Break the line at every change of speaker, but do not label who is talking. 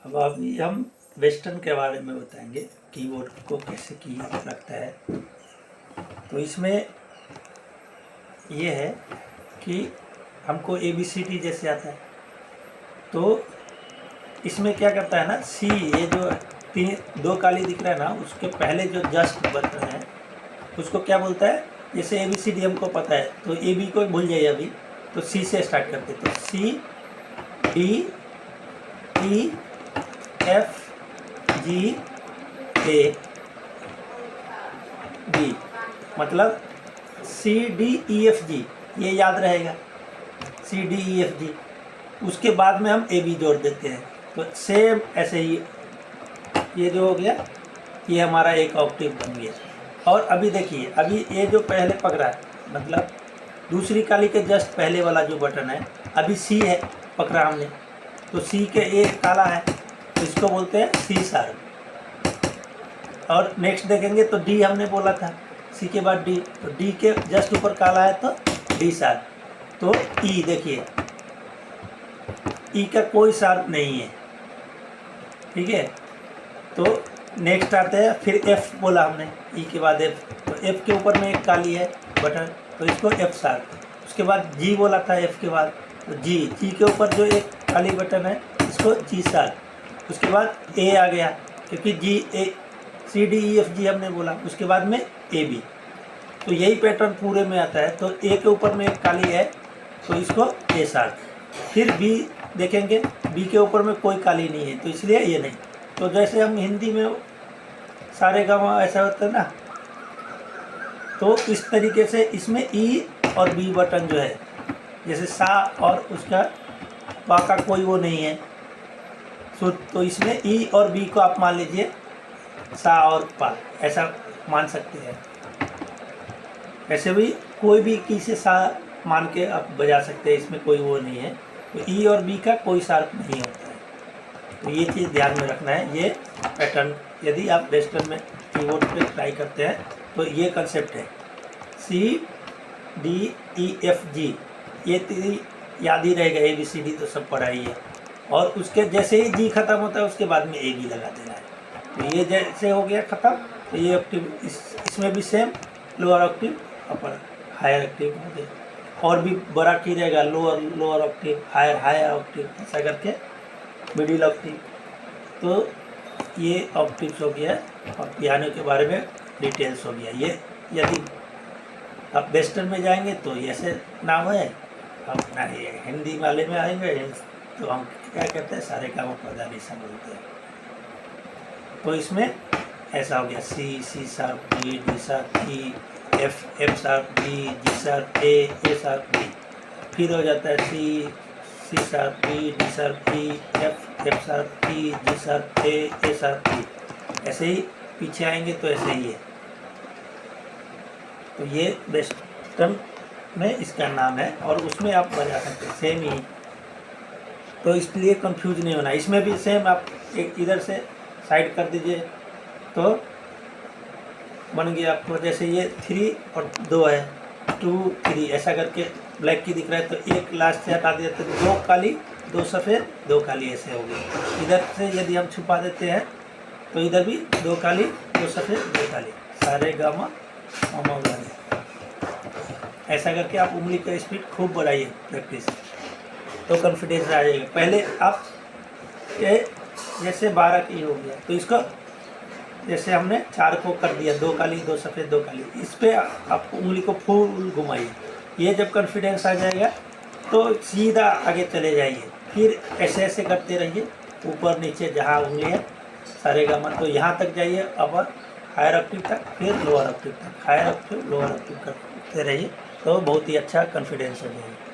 अब अभी हम वेस्टर्न के बारे में बताएंगे, कीबोर्ड को कैसे की लगता है। तो इसमें ये है कि हमको ABCD जैसे आता है, तो इसमें क्या करता है ना, सी, ये जो दो काली दिख रहा है ना, उसके पहले जो जस्ट बटन है उसको क्या बोलता है। जैसे ABCD हमको पता है, तो AB को भूल जाइए अभी, तो C से स्टार्ट करते, तो C D E F G A B, मतलब C D E F G, ये याद रहेगा, C D E F G। उसके बाद में हम AB जोड़ देते हैं, तो सेम ऐसे ही ये जो हो गया, ये हमारा एक ऑक्टेव बन गया। और अभी देखिए, अभी ये जो पहले पकड़ा है, मतलब दूसरी काली के जस्ट पहले वाला जो बटन है, अभी C है पकड़ा हमने, तो C के ये काला है, तो इसको बोलते हैं C शार्प। और नेक्स्ट देखेंगे तो D हमने बोला था, C के बाद D, तो D के जस्ट ऊपर काला है तो D शार्प। तो E देखिए, E का कोई शार्प नहीं है, ठीक है। तो नेक्स्ट आते हैं, फिर F बोला हमने, E के बाद F, तो F के ऊपर में एक काली है बटन, तो इसको F शार्प। उसके बाद G बोला था F के बाद, तो G के ऊपर जो एक काली बटन है इसको G शार्प। उसके बाद A आ गया, क्योंकि C D E F G हमने बोला, उसके बाद में AB। तो यही पैटर्न पूरे में आता है। तो A के ऊपर में एक काली है तो इसको A शार्प। फिर B देखेंगे, B के ऊपर में कोई काली नहीं है, तो इसलिए ये नहीं। तो जैसे हम हिंदी में सारे गामा ऐसा होता है ना, तो इस तरीके से इसमें E और B बटन जो है, जैसे सा और उसका पा का कोई वो नहीं है, तो इसमें E और B को आप मान लीजिए सा और पा, ऐसा मान सकते हैं। ऐसे भी कोई भी की से सा मान के आप बजा सकते हैं, इसमें कोई वो नहीं है। तो E और B का कोई शार्प नहीं होता है, तो ये चीज़ ध्यान में रखना है। ये पैटर्न यदि आप वेस्टर्न में कीबोर्ड पे ट्राई करते हैं तो ये कंसेप्ट है, C D E F G, ये याद ही रहेगा। ABCD तो सब पढ़ा ही है, और उसके जैसे ही G खत्म होता है उसके बाद में AB लगा देना है। तो ये जैसे हो गया ख़त्म, तो ये ऑक्टेव इसमें भी सेम, लोअर ऑक्टेव अपर हायर ऑक्टेव हो गया, और भी बड़ा की रहेगा, लोअर ऑक्टेव, हायर ऑक्टेव, ऐसा करके मिडिल ऑक्टेव। तो ये ऑक्टेव्स हो गया, और पियानो के बारे में डिटेल्स हो गया। ये यदि आप वेस्टर्न में जाएंगे तो ऐसे नाम है, अपना ये हिंदी वाले में आएंगे तो हम क्या कहते हैं, सारे काम पदानी सा बोलते हैं। तो इसमें ऐसा हो गया, C sharp, D sharp, E, F sharp, G sharp, A sharp, B। फिर हो जाता है C sharp, D sharp, E, F sharp, E, G sharp, A sharp, B। ऐसे ही पीछे आएंगे तो ऐसे ही है। तो ये वेस्टर्न में इसका नाम है, और उसमें आप बजा सकते हैं सेम ही, तो इसलिए कंफ्यूज नहीं होना। इसमें भी सेम, आप एक इधर से साइड कर दीजिए तो बन गया आपको, जैसे ये 3 और 2 है, 2 3 ऐसा करके ब्लैक की दिख रहा है, तो एक लास्ट से हटा दिया तो 2 काली 2 सफ़ेद 2 काली ऐसे हो गई। इधर से यदि हम छुपा देते हैं तो इधर भी 2 काली 2 सफ़ेद 2 काली, सारे गामा वाले। ऐसा करके आप उंगली का स्पीड खूब बढ़ाइए प्रैक्टिस, तो कॉन्फिडेंस आ जाएगा। पहले आप ये जैसे 12 की हो गया, तो इसको जैसे हमने 4 को कर दिया, 2 काली 2 सफ़ेद 2 काली, इस पर आप उंगली को फुल घुमाइए। ये जब कॉन्फिडेंस आ जाएगा तो सीधा आगे चले जाइए, फिर ऐसे ऐसे करते रहिए, ऊपर नीचे जहाँ उंगली है सारे गामा, तो यहाँ तक जाइए, अपर हायर ऑक्टेव तक, फिर लोअर ऑक्टेव तक, हायर ऑक्टेव लोअर ऑक्टेव करते रहिए, तो बहुत ही अच्छा कॉन्फिडेंस हो जाएगा।